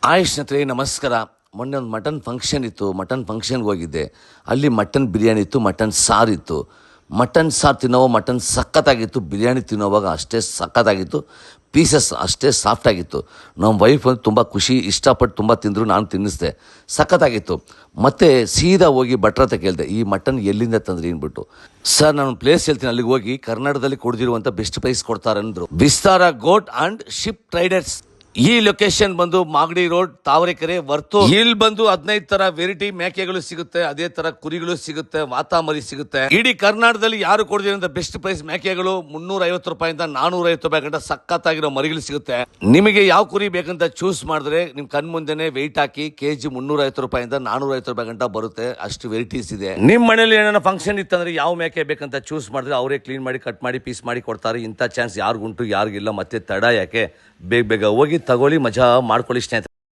Hi ಸ್ನೇಹಿತರೆ ನಮಸ್ಕಾರ. ಮೊನ್ನೆ ಒಂದು ಮಟನ್ ಫಂಕ್ಷನ್ ಇತ್ತು. ಮಟನ್ ಫಂಕ್ಷನ್ಗೆ ಹೋಗಿದ್ದೆ. ಅಲ್ಲಿ ಮಟನ್ ಬಿರಿಯಾನಿ ಇತ್ತು, ಮಟನ್ ಸಾರು ಇತ್ತು. ಮಟನ್ ಸಾರು ತಿನ್ನೋವಾಗ ಮಟನ್ ಸಖತ್ತಾಗಿತ್ತು, ಬಿರಿಯಾನಿ ತಿನ್ನೋವಾಗ ಅಷ್ಟೇ ಸಖತ್ತಾಗಿತ್ತು, ಪೀಸಸ್ ಅಷ್ಟೇ ಸಾಫ್ಟಾಗಿತ್ತು. ನಮ್ಮ ವೈಫ್ ಒಂದು ತುಂಬ ಖುಷಿ, ಇಷ್ಟಪಟ್ಟು ತುಂಬ ತಿಂದರು, ನಾನು ತಿನ್ನಿಸ್ದೆ, ಸಖತ್ತಾಗಿತ್ತು. ಮತ್ತು ಸೀದಾ ಹೋಗಿ ಭಟ್ರ ಹತ್ರ ಕೇಳಿದೆ, ಈ ಮಟನ್ ಎಲ್ಲಿಂದ ತಂದ್ರಿ ಅಂದ್ಬಿಟ್ಟು. ಸರ್ ನಾನು ಪ್ಲೇಸ್ ಹೇಳ್ತೀನಿ, ಅಲ್ಲಿಗೆ ಹೋಗಿ ಕರ್ನಾಟಕದಲ್ಲಿ ಕೊಡ್ದಿರುವಂಥ ಬೆಸ್ಟ್ ಪ್ರೈಸ್ ಕೊಡ್ತಾರೆ ಅಂದರು. ವಿಸ್ತಾರ ಗೋಟ್ ಆ್ಯಂಡ್ ಶಿಪ್ ಟ್ರೈಡರ್ಸ್. ಈ ಲೊಕೇಶನ್ ಬಂದು ಮಾಗಡಿ ರೋಡ್, ತಾವರೆಕೆರೆ, ವರ್ತು. ಇಲ್ಲಿ ಬಂದು 15 ತರ ವೆರೈಟಿ ಮೇಕೆಗಳು ಸಿಗುತ್ತೆ, ಅದೇ ತರ ಕುರಿಗಳು ಸಿಗುತ್ತೆ, ವಾತಾಮರಿ ಸಿಗುತ್ತೆ. ಇಡೀ ಕರ್ನಾಟಕದಲ್ಲಿ ಯಾರು ಕೊಡದಿರೋ ಬೆಸ್ಟ್ ಪ್ರೈಸ್ ಮೇಕೆಗಳು 350 ರೂಪಾಯಿಂದ 450 ರೂಪಾಯಿ ಗಂಟ ಸಖತ್ತಾಗಿರೋ ಮರಿಗಳು ಸಿಗುತ್ತೆ. ನಿಮಗೆ ಯಾವ ಕುರಿ ಬೇಕಂತ ಚೂಸ್ ಮಾಡಿದ್ರೆ ನಿಮ್ ಕಣ್ ಮುಂದೆನೆ ವೆಯ್ಟ್ ಹಾಕಿ ಕೆಜಿ 350 ರೂಪಾಯಿಂದ 450 ರೂಪಾಯಿ ಗಂಟ ಬರುತ್ತೆ. ಅಷ್ಟು ವೆರೈಟೀಸ್ ಇದೆ. ನಿಮ್ ಮನೇಲಿ ಏನಾರ ಫಂಕ್ಷನ್ ಇತ್ತಂದ್ರೆ ಯಾವ ಮೇಕೆ ಬೇಕಂತ ಚೂಸ್ ಮಾಡಿದ್ರೆ ಅವರೇ ಕ್ಲೀನ್ ಮಾಡಿ, ಕಟ್ ಮಾಡಿ, ಪೀಸ್ ಮಾಡಿ ಕೊಡ್ತಾರೆ. ಇಂಥ ಚಾನ್ಸ್ ಯಾರಿಗುಂಟು, ಯಾರಿಗಿಲ್ಲ. ಮತ್ತೆ ತಡ ಯಾಕೆ, ಬೇಗ ಹೋಗಿ ತಗೊಳ್ಳಿ, ಮಜಾ ಮಾಡ್ಕೊಳ್ಳಿ ಸ್ನೇಹಿತರೆ.